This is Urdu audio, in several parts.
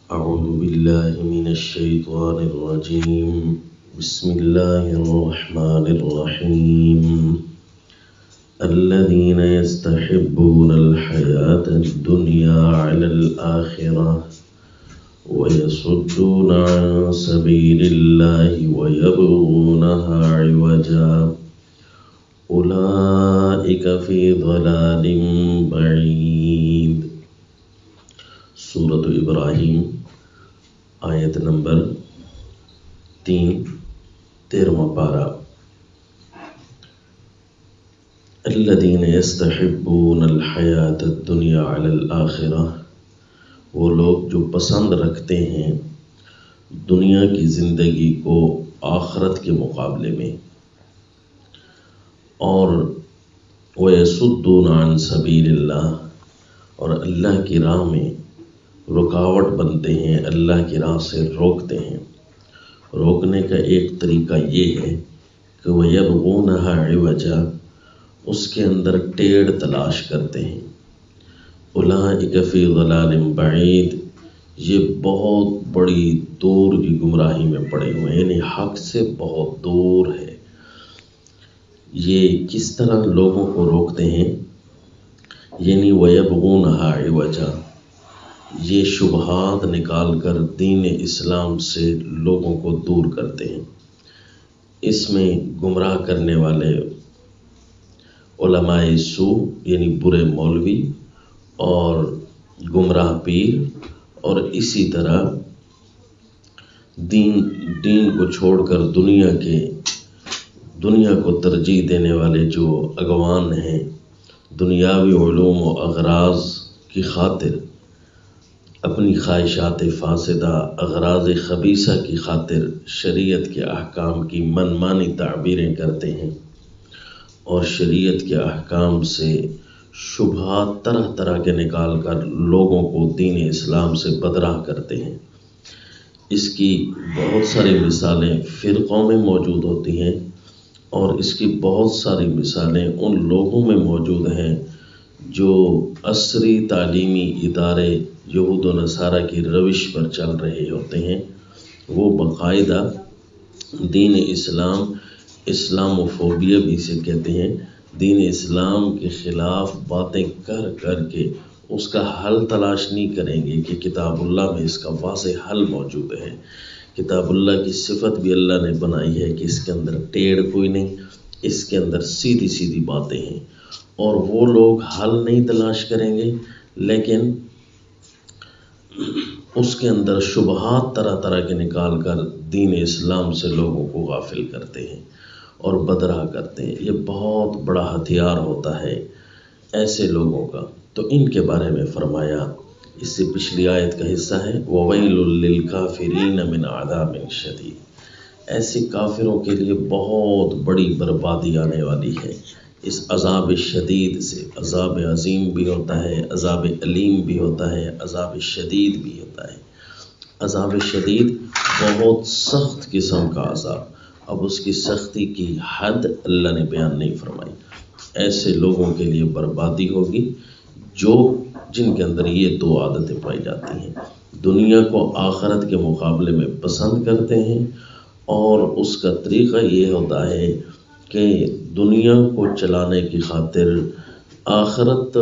أعوذ بالله من الشيطان الرجيم. بسم الله الرحمن الرحيم. الذين يستحبون الحياة الدنيا على الآخرة ويصدون عن سبيل الله ويبغونها عوجا أولئك في ضلال بعيد. سورة ابراہیم آیت نمبر 3 13واں پارہ. الذین یستحبون الحیاة الدنیا علی الآخرہ، وہ لوگ جو پسند رکھتے ہیں دنیا کی زندگی کو آخرت کے مقابلے میں، اور وَيَصُدُّونَ عَن سَبِيلِ اللَّهِ، اور اللہ کی راہ میں رکاوٹ بنتے ہیں، اللہ کی راہ سے روکتے ہیں. روکنے کا ایک طریقہ یہ ہے کہ وَيَبْغُونَهَا عِوَجًا، اس کے اندر ٹیڑھ تلاش کرتے ہیں. أُولَئِكَ فِي ضَلَالٍ بَعِيدٍ، یہ بہت بڑی دور کی گمراہی میں پڑے ہوئے ہیں، یعنی حق سے بہت دور ہے. یہ کس طرح لوگوں کو روکتے ہیں؟ یعنی وَيَبْغُونَهَا عِوَجًا، یہ شبہات نکال کر دین اسلام سے لوگوں کو دور کرتے ہیں. اس میں گمراہ کرنے والے علماء سوء یعنی برے مولوی اور گمراہ پیر، اور اسی طرح دین کو چھوڑ کر دنیا کو ترجیح دینے والے جو اغوان ہیں، دنیاوی علوم و اغراض کی خاطر، اپنی خواہشات فاسدہ، اغراض خبیثہ کی خاطر شریعت کے احکام کی من مانی تعبیریں کرتے ہیں، اور شریعت کے احکام سے شبہات طرح طرح کے نکال کر لوگوں کو دین اسلام سے بدراہ کرتے ہیں. اس کی بہت ساری مثالیں فرقوں میں موجود ہوتی ہیں، اور اس کی بہت ساری مثالیں ان لوگوں میں موجود ہیں جو عصری تعلیمی ادارے یہود و نصارہ کی روش پر چل رہے ہوتے ہیں. وہ باقاعدہ دین اسلاموفوبیا بھی اسے کہتے ہیں، دین اسلام کے خلاف باتیں کر کر کے اس کا حل تلاش نہیں کریں گے کہ کتاب اللہ میں اس کا واضح حل موجود ہے. کتاب اللہ کی صفت بھی اللہ نے بنائی ہے کہ اس کے اندر ٹیڑھ کوئی نہیں، اس کے اندر سیدھی سیدھی باتیں ہیں، اور وہ لوگ حل نہیں تلاش کریں گے، لیکن اس کے اندر شبہات طرح طرح کے نکال کر دین اسلام سے لوگوں کو غافل کرتے ہیں اور بدراہ کرتے ہیں. یہ بہت بڑا ہتھیار ہوتا ہے ایسے لوگوں کا. تو ان کے بارے میں فرمایا، اس سے پچھلی آیت کا حصہ ہے وَوَيْلٌ لِّلْكَافِرِينَ مِنْ عَذَابٍ شَدِيدٍ، ایسے کافروں کے لیے بہت بڑی بربادی آنے والی ہے اس عذاب شدید سے. عذاب عظیم بھی ہوتا ہے، عذاب علیم بھی ہوتا ہے، عذاب شدید بھی ہوتا ہے. عذاب شدید بہت سخت قسم کا عذاب. اب اس کی سختی کی حد اللہ نے بیان نہیں فرمائی. ایسے لوگوں کے لیے بربادی ہوگی جن کے اندر یہ دو عادتیں پائی جاتی ہیں: دنیا کو آخرت کے مقابلے میں پسند کرتے ہیں، اور اس کا طریقہ یہ ہوتا ہے کہ دنیا کو چلانے کی خاطر آخرت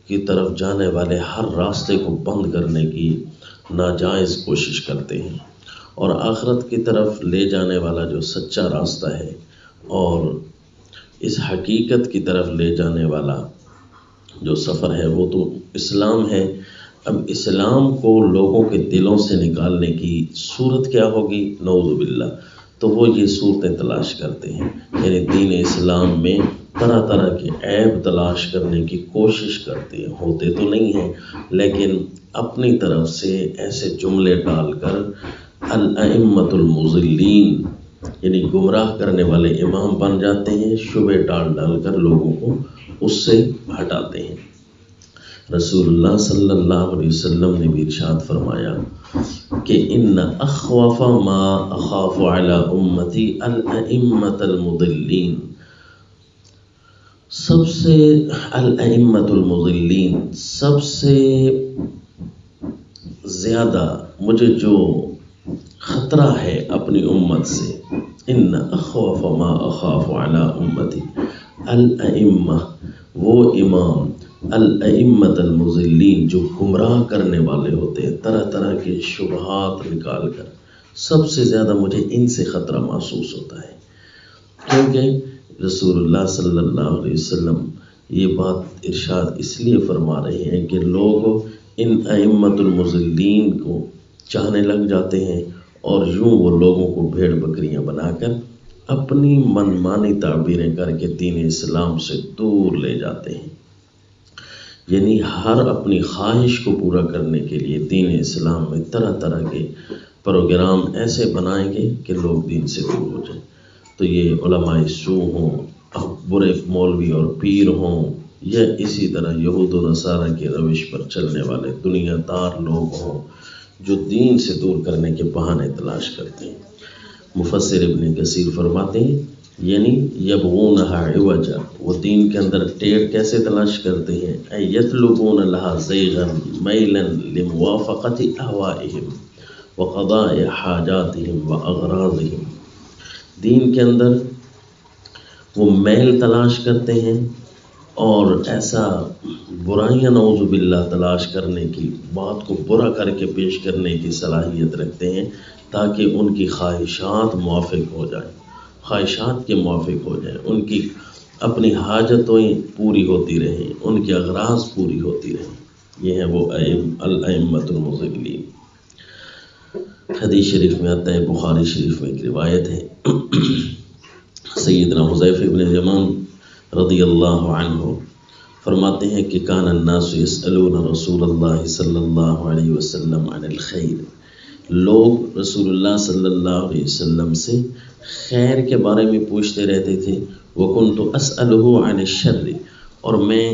کی طرف جانے والے ہر راستے کو بند کرنے کی ناجائز کوشش کرتے ہیں، اور آخرت کی طرف لے جانے والا جو سچا راستہ ہے اور اس حقیقت کی طرف لے جانے والا جو سفر ہے وہ تو اسلام ہے. اب اسلام کو لوگوں کے دلوں سے نکالنے کی صورت کیا ہوگی؟ نعوذ باللہ. تو وہ یہ صورتیں تلاش کرتے ہیں، یعنی دین اسلام میں طرح طرح کے عیب تلاش کرنے کی کوشش کرتے ہیں. ہوتے تو نہیں ہیں، لیکن اپنی طرف سے ایسے جملے ڈال کر الائمۃ المضلین، یعنی گمراہ کرنے والے امام بن جاتے ہیں، شبہ ڈال ڈال کر لوگوں کو اس سے ہٹاتے ہیں. رسول اللہ صلی اللہ علیہ وسلم نے بھی ارشاد فرمایا کہ ان اخوف ما اخاف علی امتی الائمۃ المضلین. سب سے الائمۃ المضلین، سب سے زیادہ مجھے جو خطرہ ہے اپنی امت سے، ان اخوف ما اخاف علی امتی الائمہ، وہ امام الائمۃ المضلین جو گمراہ کرنے والے ہوتے ہیں طرح طرح کے شبہات نکال کر، سب سے زیادہ مجھے ان سے خطرہ محسوس ہوتا ہے، کیونکہ رسول اللہ صلی اللہ علیہ وسلم یہ بات ارشاد اس لیے فرما رہے ہیں کہ لوگ ان ائمۃ المضلین کو چاہنے لگ جاتے ہیں اور یوں وہ لوگوں کو بھیڑ بکریاں بنا کر اپنی منمانی تعبیریں کر کے دین اسلام سے دور لے جاتے ہیں، یعنی ہر اپنی خواہش کو پورا کرنے کے لیے دین اسلام میں طرح طرح کے پروگرام ایسے بنائیں گے کہ لوگ دین سے دور ہو جائیں۔ تو یہ علماء سو ہوں، برے مولوی اور پیر ہوں، یا اسی طرح یہود و نصارہ کے روش پر چلنے والے دنیا دار لوگ ہوں جو دین سے دور کرنے کے بہانے تلاش کرتے ہیں۔ مفسر ابن کثیر فرماتے ہیں یعنی یبغونہا عوجا، وہ دین کے اندر ٹیڑھ کیسے تلاش کرتے ہیں، اے یطلبون لہا زیغا میلا لموافقت اہوائہم وقضاء حاجاتہم واغراضہم، دین کے اندر وہ میل تلاش کرتے ہیں اور ایسا برائیاں نعوذ باللہ تلاش کرنے کی، بات کو برا کر کے پیش کرنے کی صلاحیت رکھتے ہیں تاکہ ان کی خواہشات موافق ہو جائیں، خواہشات کے موافق ہو جائیں، ان کی اپنی حاجتیں پوری ہوتی رہیں، ان کے اغراض پوری ہوتی رہیں۔ یہ ہیں وہ الائمۃ المضلین۔ حدیث شریف میں آتا ہے، بخاری شریف میں ایک روایت ہے، سیدنا حذیفہ بن یمان رضی اللہ عنہ فرماتے ہیں کہ کان الناس یسألون رسول اللہ صلی اللہ علیہ وسلم عن الخیر، لوگ رسول اللہ صلی اللہ علیہ وسلم سے خیر کے بارے میں پوچھتے رہتے تھے، وَكُنْتُ أَسْأَلُهُ عَنِ الشَّرِّ، اور میں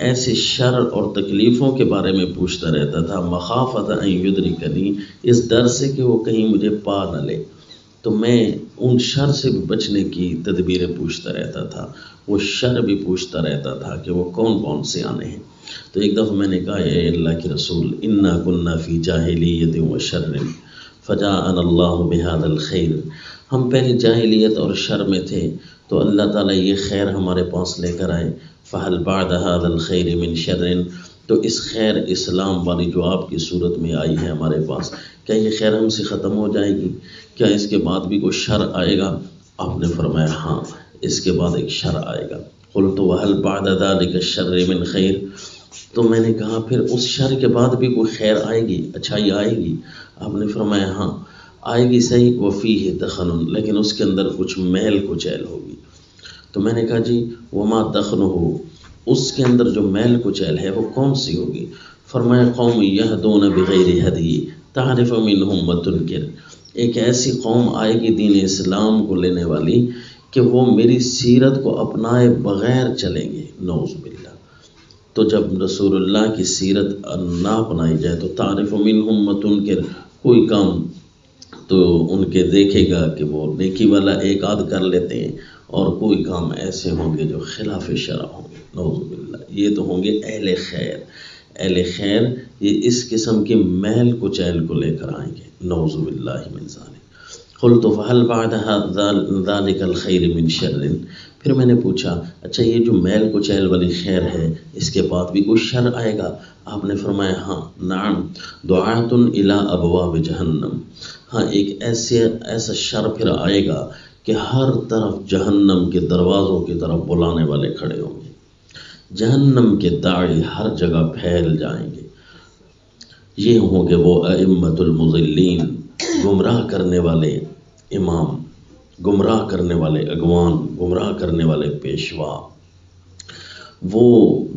ایسے شر اور تکلیفوں کے بارے میں پوچھتا رہتا تھا، مخافۃ ان یدرکنی، اس ڈر سے کہ وہ کہیں مجھے پا نہ لے، تو میں ان شر سے بھی بچنے کی تدبیریں پوچھتا رہتا تھا، وہ شر بھی پوچھتا رہتا تھا کہ وہ کون کون سے آنے ہیں۔ تو ایک دفعہ میں نے کہا، اے اللہ کے رسول، انا کنا فی جاہلیت و شر فجاءنا اللہ بہذا الخیر، ہم پہلے جاہلیت اور شر میں تھے تو اللہ تعالیٰ یہ خیر ہمارے پاس لے کر آئے، فہل بعد هذا الخیر من شر، تو اس خیر اسلام والی جو آپ کی صورت میں آئی ہے ہمارے پاس، کیا یہ خیر ہم سے ختم ہو جائے گی؟ کیا اس کے بعد بھی کوئی شر آئے گا؟ آپ نے فرمایا ہاں، اس کے بعد ایک شر آئے گا۔ قلت وهل بعد ذلك الشر من خیر، تو میں نے کہا پھر اس شر کے بعد بھی کوئی خیر آئے گی، اچھائی آئے گی؟ آپ نے فرمایا ہاں آئے گی، صحیح، وفیہ دخن، لیکن اس کے اندر کچھ میل کچیل ہوگی۔ تو میں نے کہا جی وما دخنہ، اس کے اندر جو میل کچیل ہے وہ کون سی ہوگی؟ فرمایا قوم یہدون بغیر ہدی تعرف منہم وتنکر، ایک ایسی قوم آئے گی دین اسلام کو لینے والی کہ وہ میری سیرت کو اپنائے بغیر چلیں گے، نعوذ باللہ۔ تو جب رسول اللہ کی سیرت نہ اپنائی جائے تو تعرف منہم وتنکر، کوئی کام تو ان کے دیکھے گا کہ وہ نیکی والا ایک آدھ کر لیتے ہیں، اور کوئی کام ایسے ہوں گے جو خلاف شرع ہوں گے، نعوذ باللہ۔ یہ تو ہوں گے اہل خیر، اہل خیر یہ اس قسم کی میل کچیل کو لے کر آئیں گے، نعوذ باللہ من ذالک۔ قلت فہل بعد ذلک الخیر من شر، پھر میں نے پوچھا اچھا یہ جو میل کچیل والی خیر ہے اس کے بعد بھی کوئی شر آئے گا؟ آپ نے فرمایا ہاں، نعم دعات الی ابواب جہنم، ہاں ایک ایسا شر پھر آئے گا کہ ہر طرف جہنم کے دروازوں کی طرف بلانے والے کھڑے ہوں گے، جہنم کے داعی ہر جگہ پھیل جائیں گے۔ یہ ہوں گے وہ ائمۃ المضلین، گمراہ کرنے والے امام، گمراہ کرنے والے اگوان، گمراہ کرنے والے پیشوا۔ وہ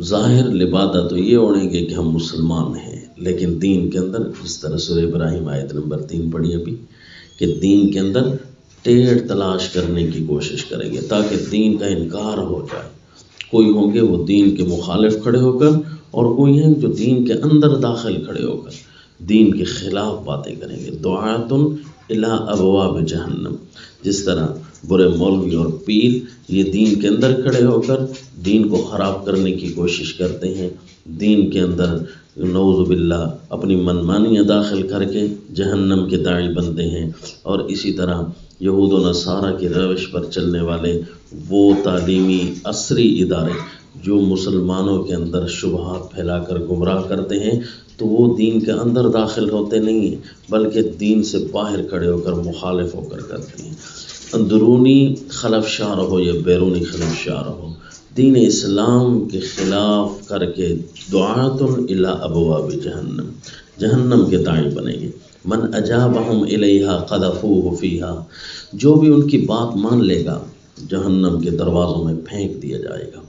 ظاہر لبادہ تو یہ اوڑھیں گے کہ ہم مسلمان ہیں، لیکن دین کے اندر، جس طرح سورہ ابراہیم آیت نمبر 3 پڑھی ابھی، کہ دین کے اندر ٹیڑھ تلاش کرنے کی کوشش کریں گے تاکہ دین کا انکار ہو جائے۔ کوئی ہوں گے وہ دین کے مخالف کھڑے ہو کر، اور کوئی ہیں جو دین کے اندر داخل کھڑے ہو کر دین کے خلاف باتیں کریں گے۔ دعات الی ابواب جہنم، جس طرح برے مولوی اور پیر یہ دین کے اندر کھڑے ہو کر دین کو خراب کرنے کی کوشش کرتے ہیں، دین کے اندر نعوذ باللہ اپنی منمانیاں داخل کر کے جہنم کے داعی بنتے ہیں، اور اسی طرح یہود و نصارہ کی روش پر چلنے والے وہ تعلیمی عصری ادارے جو مسلمانوں کے اندر شبہات پھیلا کر گمراہ کرتے ہیں، تو وہ دین کے اندر داخل ہوتے نہیں ہیں بلکہ دین سے باہر کھڑے ہو کر مخالف ہو کر کرتے ہیں۔ اندرونی خلفشار ہو یا بیرونی خلفشار ہو، دین اسلام کے خلاف کر کے دعات الی ابواب جہنم، جہنم کے داعی بنیں گے۔ من اجابہم الیہا قذفوہ فیہا، جو بھی ان کی بات مان لے گا جہنم کے دروازوں میں پھینک دیا جائے گا۔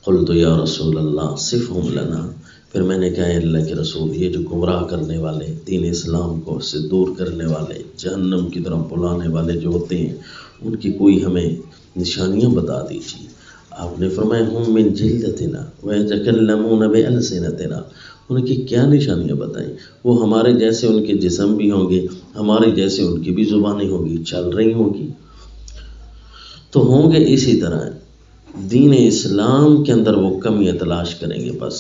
قلت یا رسول اللہ صفہم لنا، پھر میں نے کہا اے اللہ کے رسول، یہ جو گمراہ کرنے والے، دین اسلام کو سے دور کرنے والے، جہنم کی طرف بلانے والے جو ہوتے ہیں، ان کی کوئی ہمیں نشانیاں بتا دیجیے۔ آپ نے فرمایا ہم من جلدتنا ویتکلمون بألسنتنا، ان کی کیا نشانیاں بتائیں؟ وہ ہمارے جیسے ان کے جسم بھی ہوں گے، ہمارے جیسے ان کی بھی زبانیں ہوں گی، چل رہی ہوں گی، تو ہوں گے اسی طرح۔ دین اسلام کے اندر وہ کمیاں تلاش کریں گے، بس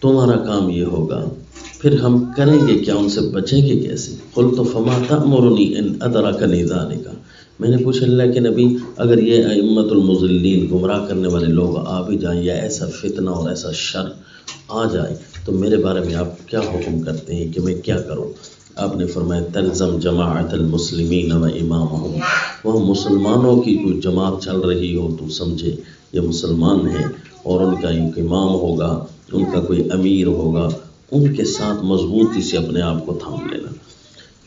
تمہارا کام یہ ہوگا۔ پھر ہم کریں گے کیا، ان سے بچیں گے کیسے؟ قلت فما تأمرنی ان ادرکنی ذالک، میں نے پوچھا اللہ کے نبی اگر یہ ائمۃ المضلین گمراہ کرنے والے لوگ آ بھی جائیں یا ایسا فتنہ اور ایسا شر آ جائے تو میرے بارے میں آپ کیا حکم کرتے ہیں کہ میں کیا کروں؟ آپ نے فرمایا تلزم جماعت المسلمین و امامہم، وہ مسلمانوں کی کوئی جماعت چل رہی ہو تو سمجھے یہ مسلمان ہیں اور ان کا ایک امام ہوگا، ان کا کوئی امیر ہوگا، ان کے ساتھ مضبوطی سے اپنے آپ کو تھام لینا۔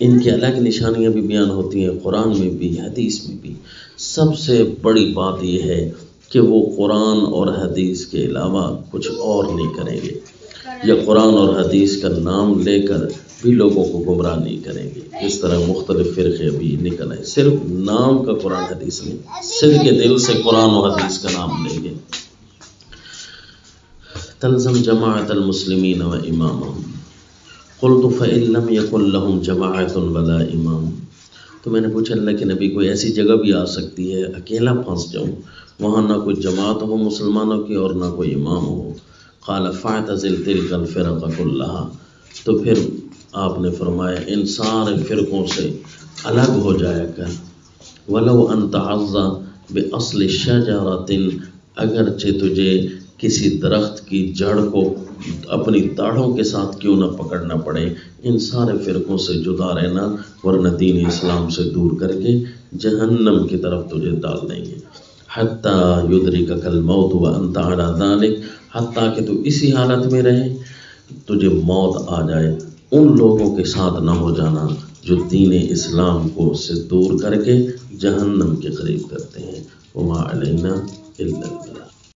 ان کی الگ نشانیاں بھی بیان ہوتی ہیں قرآن میں بھی حدیث میں بھی۔ سب سے بڑی بات یہ ہے کہ وہ قرآن اور حدیث کے علاوہ کچھ اور نہیں کریں گے، یا قرآن اور حدیث کا نام لے کر بھی لوگوں کو گمراہ نہیں کریں گے۔ اس طرح مختلف فرقے بھی نکل آئے، صرف نام کا قرآن حدیث نہیں، صرف کے دل سے قرآن و حدیث کا نام لیں گے۔ تلزم جماعت المسلمین و امامہم، قلت فإن لم يكن لهم جماعت ولا امام، تو میں نے پوچھا اللہ کے نبی کوئی ایسی جگہ بھی آ سکتی ہے اکیلا پھنس جاؤں، وہاں نہ کوئی جماعت ہو مسلمانوں کی اور نہ کوئی امام ہو؟ قال فاعتزل تلك الفرق كلها، تو پھر آپ نے فرمایا ان سارے فرقوں سے الگ ہو جایا کر، ولو ان تعض باصل شجرۃ، اگرچہ تجھے کسی درخت کی جڑ کو اپنی داڑھوں کے ساتھ کیوں نہ پکڑنا پڑے، ان سارے فرقوں سے جدا رہنا، ورنہ دین اسلام سے دور کر کے جہنم کی طرف تجھے ڈال دیں گے۔ حتیٰ یدرکک الموت وانت علی ذلک، حتیٰ کہ تو اسی حالت میں رہے، تجھے موت آ جائے، ان لوگوں کے ساتھ نہ ہو جانا جو دین اسلام کو سے دور کر کے جہنم کے قریب کرتے ہیں۔ وما علینا الا البلاغ۔